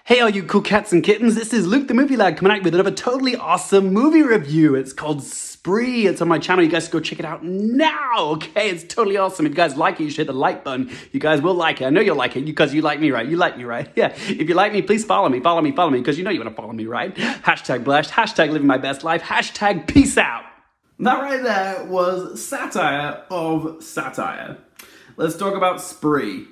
Hey all you cool cats and kittens, this is Luke the Movie Lad coming at you with another totally awesome movie review. It's called Spree. It's on my channel. You guys go check it out now, okay? It's totally awesome. If you guys like it, you should hit the like button. You guys will like it. I know you'll like it because you like me, right? You like me, right? Yeah. If you like me, please follow me, because you know you want to follow me, right? Hashtag blessed, hashtag living my best life, hashtag peace out. That right there was satire of satire. Let's talk about Spree.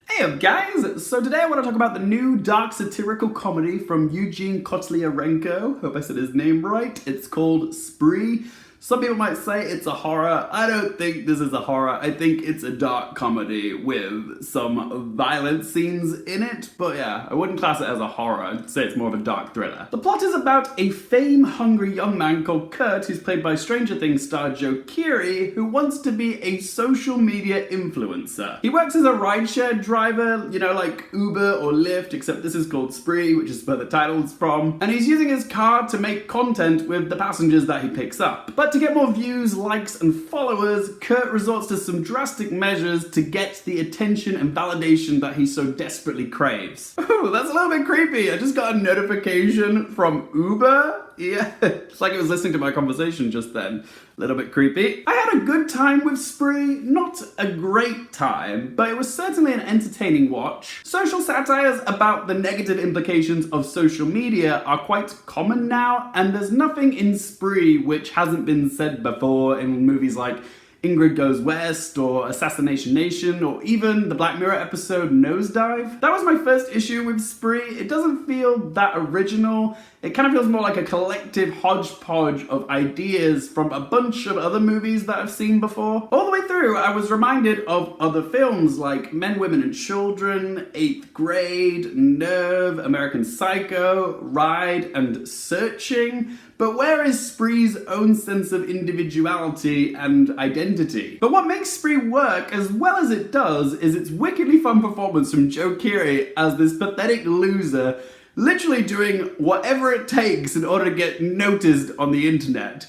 Hey up guys! So today I want to talk about the new dark satirical comedy from Eugene Kotlyarenko. Hope I said his name right. It's called Spree. Some people might say it's a horror. I don't think this is a horror. I think it's a dark comedy with some violent scenes in it. But yeah, I wouldn't class it as a horror. I'd say it's more of a dark thriller. The plot is about a fame-hungry young man called Kurt, who's played by Stranger Things star Keery, who wants to be a social media influencer. He works as a rideshare driver, you know, like Uber or Lyft, except this is called Spree, which is where the title's from. And he's using his car to make content with the passengers that he picks up. But to get more views, likes, and followers, Kurt resorts to some drastic measures to get the attention and validation that he so desperately craves. Ooh, that's a little bit creepy. I just got a notification from Uber. Yeah, it's like it was listening to my conversation just then. A little bit creepy. I had a good time with Spree, not a great time, but it was certainly an entertaining watch. Social satires about the negative implications of social media are quite common now, and there's nothing in Spree which hasn't been said before in movies like Ingrid Goes West, or Assassination Nation, or even the Black Mirror episode Nosedive. That was my first issue with Spree. It doesn't feel that original. It kind of feels more like a collective hodgepodge of ideas from a bunch of other movies that I've seen before. All the way through, I was reminded of other films like Men, Women and Children, 8th Grade, Nerve, American Psycho, Ride, and Searching. But where is Spree's own sense of individuality and identity? But what makes Spree work as well as it does is its wickedly fun performance from Keery as this pathetic loser, literally doing whatever it takes in order to get noticed on the internet.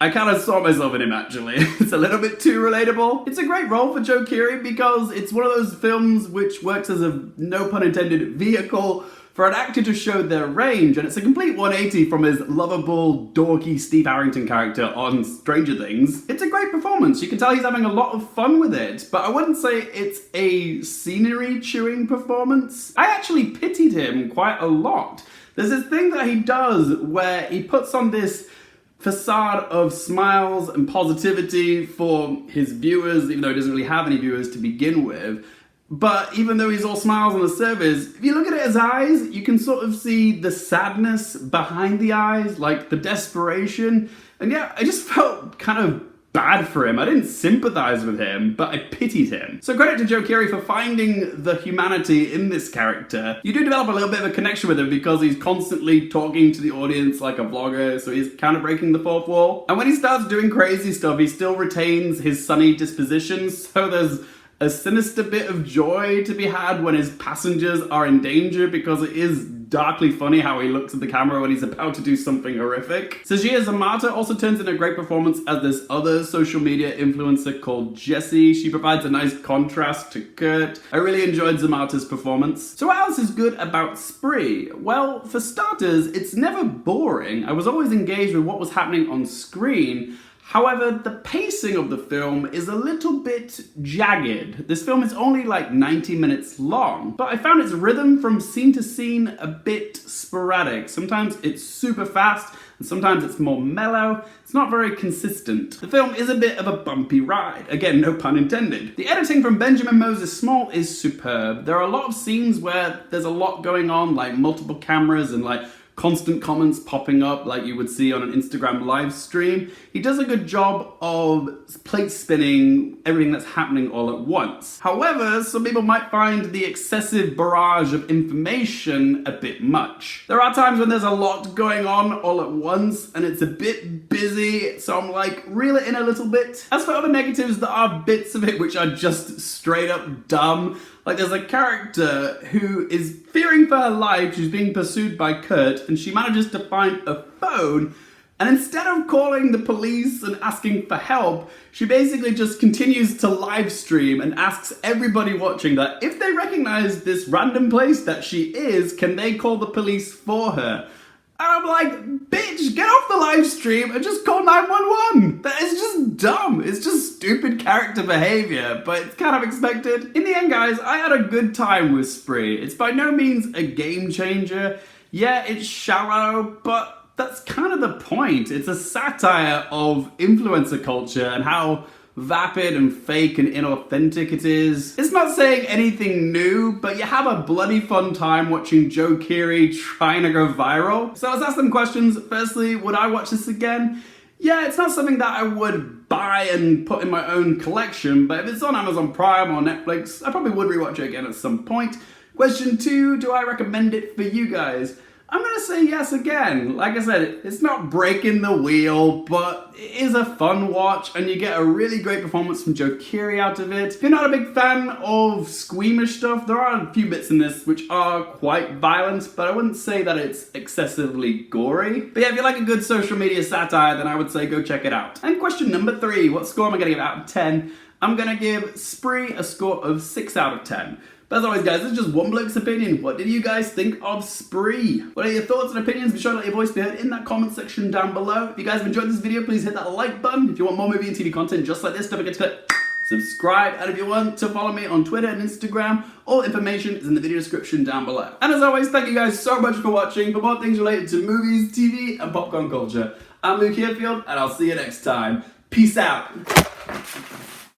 I kind of saw myself in him actually. It's a little bit too relatable. It's a great role for Keery because it's one of those films which works as a, no pun intended, vehicle for an actor to show their range, and it's a complete 180 from his lovable, dorky Steve Harrington character on Stranger Things. It's a great performance. You can tell he's having a lot of fun with it, but I wouldn't say it's a scenery-chewing performance. I actually pitied him quite a lot. There's this thing that he does where he puts on this facade of smiles and positivity for his viewers, even though he doesn't really have any viewers to begin with. But even though he's all smiles on the surface, if you look at his eyes, you can sort of see the sadness behind the eyes, like the desperation. And yeah, I just felt kind of bad for him. I didn't sympathize with him, but I pitied him. So credit to Keery for finding the humanity in this character. You do develop a little bit of a connection with him because he's constantly talking to the audience like a vlogger, so he's kind of breaking the fourth wall. And when he starts doing crazy stuff, he still retains his sunny disposition, so there's a sinister bit of joy to be had when his passengers are in danger, because it is darkly funny how he looks at the camera when he's about to do something horrific. Sasheer Zamata also turns in a great performance as this other social media influencer called Jessie. She provides a nice contrast to Kurt. I really enjoyed Zamata's performance. So what else is good about Spree? Well, for starters, it's never boring. I was always engaged with what was happening on screen. However, the pacing of the film is a little bit jagged. This film is only like 90 minutes long, but I found its rhythm from scene to scene a bit sporadic. Sometimes it's super fast, and sometimes it's more mellow. It's not very consistent. The film is a bit of a bumpy ride. Again, no pun intended. The editing from Benjamin Moses Small is superb. There are a lot of scenes where there's a lot going on, like multiple cameras and like constant comments popping up like you would see on an Instagram live stream. He does a good job of plate spinning everything that's happening all at once. However, some people might find the excessive barrage of information a bit much. There are times when there's a lot going on all at once and it's a bit busy, so I'm like, reel it in a little bit. As for other negatives, there are bits of it which are just straight up dumb. Like there's a character who is fearing for her life. She's being pursued by Kurt, and she manages to find a phone And instead of calling the police and asking for help, she basically just continues to live stream and asks everybody watching that if they recognize this random place that she is, can they call the police for her? And I'm like, bitch, get off the live stream and just call 911. That is just dumb. It's just stupid character behavior, but it's kind of expected. In the end, guys, I had a good time with Spree. It's by no means a game changer. Yeah, it's shallow, but that's kind of the point. It's a satire of influencer culture and how vapid and fake and inauthentic it is. It's not saying anything new, but you have a bloody fun time watching Joe Keery trying to go viral. So let's ask them questions. Firstly, would I watch this again? Yeah, it's not something that I would buy and put in my own collection, but if it's on Amazon Prime or Netflix, I probably would rewatch it again at some point. Question 2, do I recommend it for you guys? I'm gonna say yes again. Like I said, it's not breaking the wheel, but it is a fun watch and you get a really great performance from Joe Keery out of it. If you're not a big fan of squeamish stuff, there are a few bits in this which are quite violent, but I wouldn't say that it's excessively gory. But yeah, if you like a good social media satire, then I would say go check it out. And question number 3, what score am I gonna give out of 10? I'm gonna give Spree a score of 6 out of 10. But as always, guys, this is just one bloke's opinion. What did you guys think of Spree? What are your thoughts and opinions? Be sure to let your voice be heard in that comment section down below. If you guys have enjoyed this video, please hit that like button. If you want more movie and TV content just like this, don't forget to click subscribe. And if you want to follow me on Twitter and Instagram, all information is in the video description down below. And as always, thank you guys so much for watching. For more things related to movies, TV, and popcorn culture, I'm Luke Hearfield, and I'll see you next time. Peace out.